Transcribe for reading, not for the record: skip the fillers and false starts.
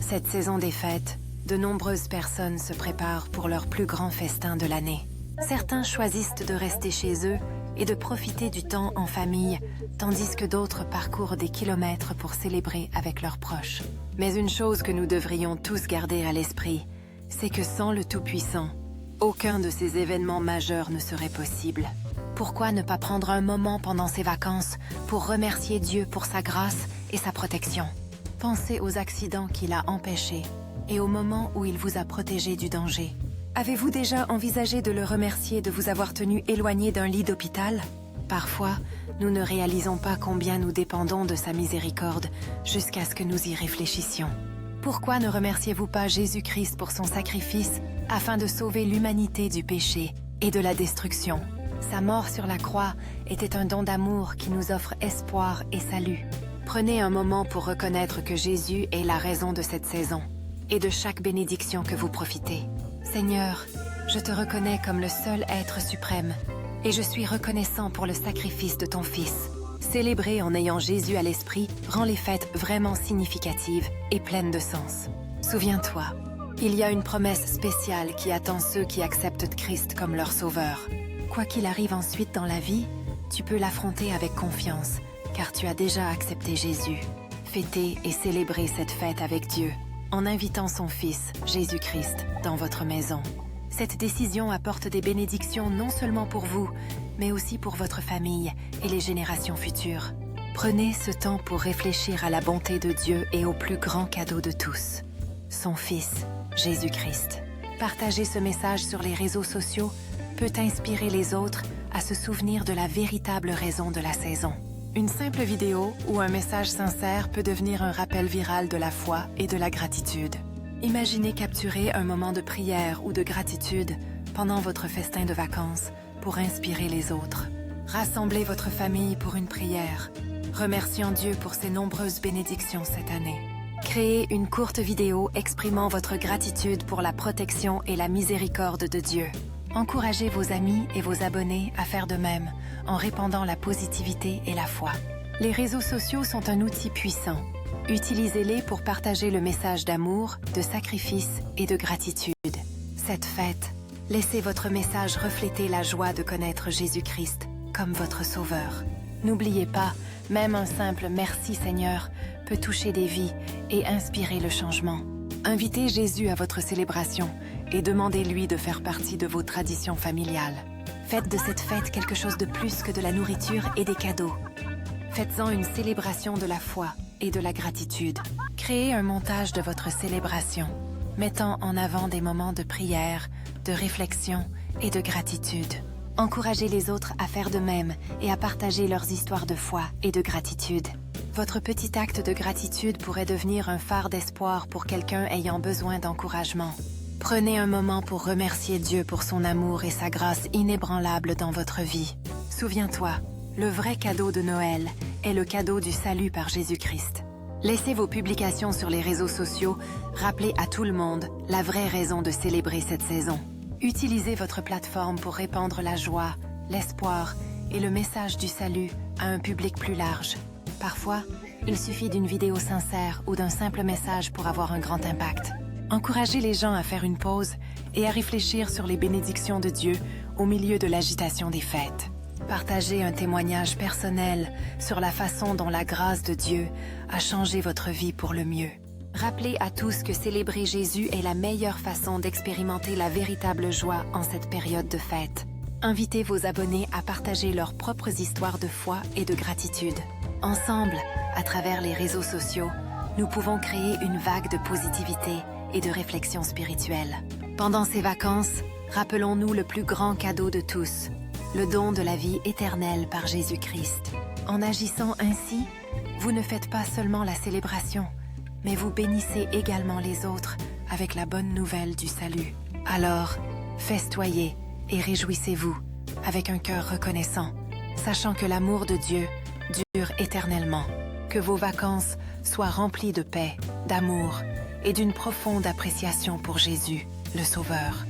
Cette saison des fêtes, de nombreuses personnes se préparent pour leur plus grand festin de l'année. Certains choisissent de rester chez eux et de profiter du temps en famille, tandis que d'autres parcourent des kilomètres pour célébrer avec leurs proches. Mais une chose que nous devrions tous garder à l'esprit, c'est que sans le Tout-Puissant, aucun de ces événements majeurs ne serait possible. Pourquoi ne pas prendre un moment pendant ces vacances pour remercier Dieu pour sa grâce et sa protection? Pensez aux accidents qu'il a empêchés et aux moments où il vous a protégé du danger. Avez-vous déjà envisagé de le remercier de vous avoir tenu éloigné d'un lit d'hôpital? Parfois, nous ne réalisons pas combien nous dépendons de sa miséricorde jusqu'à ce que nous y réfléchissions. Pourquoi ne remerciez-vous pas Jésus-Christ pour son sacrifice afin de sauver l'humanité du péché et de la destruction? Sa mort sur la croix était un don d'amour qui nous offre espoir et salut. Prenez un moment pour reconnaître que Jésus est la raison de cette saison et de chaque bénédiction que vous profitez. Seigneur, je te reconnais comme le seul être suprême et je suis reconnaissant pour le sacrifice de ton Fils. Célébrer en ayant Jésus à l'esprit rend les fêtes vraiment significatives et pleines de sens. Souviens-toi, il y a une promesse spéciale qui attend ceux qui acceptent Christ comme leur sauveur. Quoi qu'il arrive ensuite dans la vie, tu peux l'affronter avec confiance, car tu as déjà accepté Jésus. Fêtez et célébrez cette fête avec Dieu, en invitant son Fils, Jésus-Christ, dans votre maison. Cette décision apporte des bénédictions non seulement pour vous, mais aussi pour votre famille et les générations futures. Prenez ce temps pour réfléchir à la bonté de Dieu et au plus grand cadeau de tous, son Fils, Jésus-Christ. Partager ce message sur les réseaux sociaux peut inspirer les autres à se souvenir de la véritable raison de la saison. Une simple vidéo ou un message sincère peut devenir un rappel viral de la foi et de la gratitude. Imaginez capturer un moment de prière ou de gratitude pendant votre festin de vacances pour inspirer les autres. Rassemblez votre famille pour une prière, remerciant Dieu pour ses nombreuses bénédictions cette année. Créez une courte vidéo exprimant votre gratitude pour la protection et la miséricorde de Dieu. Encouragez vos amis et vos abonnés à faire de même en répandant la positivité et la foi. Les réseaux sociaux sont un outil puissant. Utilisez-les pour partager le message d'amour, de sacrifice et de gratitude. Cette fête, laissez votre message refléter la joie de connaître Jésus-Christ comme votre Sauveur. N'oubliez pas, même un simple « Merci Seigneur » peut toucher des vies et inspirer le changement. Invitez Jésus à votre célébration et demandez-lui de faire partie de vos traditions familiales. Faites de cette fête quelque chose de plus que de la nourriture et des cadeaux. Faites-en une célébration de la foi et de la gratitude. Créez un montage de votre célébration, mettant en avant des moments de prière, de réflexion et de gratitude. Encouragez les autres à faire de même et à partager leurs histoires de foi et de gratitude. Votre petit acte de gratitude pourrait devenir un phare d'espoir pour quelqu'un ayant besoin d'encouragement. Prenez un moment pour remercier Dieu pour son amour et sa grâce inébranlable dans votre vie. Souviens-toi, le vrai cadeau de Noël est le cadeau du salut par Jésus-Christ. Laissez vos publications sur les réseaux sociaux rappeler à tout le monde la vraie raison de célébrer cette saison. Utilisez votre plateforme pour répandre la joie, l'espoir et le message du salut à un public plus large. Parfois, il suffit d'une vidéo sincère ou d'un simple message pour avoir un grand impact. Encouragez les gens à faire une pause et à réfléchir sur les bénédictions de Dieu au milieu de l'agitation des fêtes. Partagez un témoignage personnel sur la façon dont la grâce de Dieu a changé votre vie pour le mieux. Rappelez à tous que célébrer Jésus est la meilleure façon d'expérimenter la véritable joie en cette période de fête. Invitez vos abonnés à partager leurs propres histoires de foi et de gratitude. Ensemble, à travers les réseaux sociaux, nous pouvons créer une vague de positivité et de réflexion spirituelle. Pendant ces vacances, rappelons-nous le plus grand cadeau de tous, le don de la vie éternelle par Jésus-Christ. En agissant ainsi, vous ne faites pas seulement la célébration, mais vous bénissez également les autres avec la bonne nouvelle du salut. Alors, festoyez et réjouissez-vous avec un cœur reconnaissant, sachant que l'amour de Dieu dure éternellement. Que vos vacances soient remplies de paix, d'amour et d'une profonde appréciation pour Jésus, le Sauveur.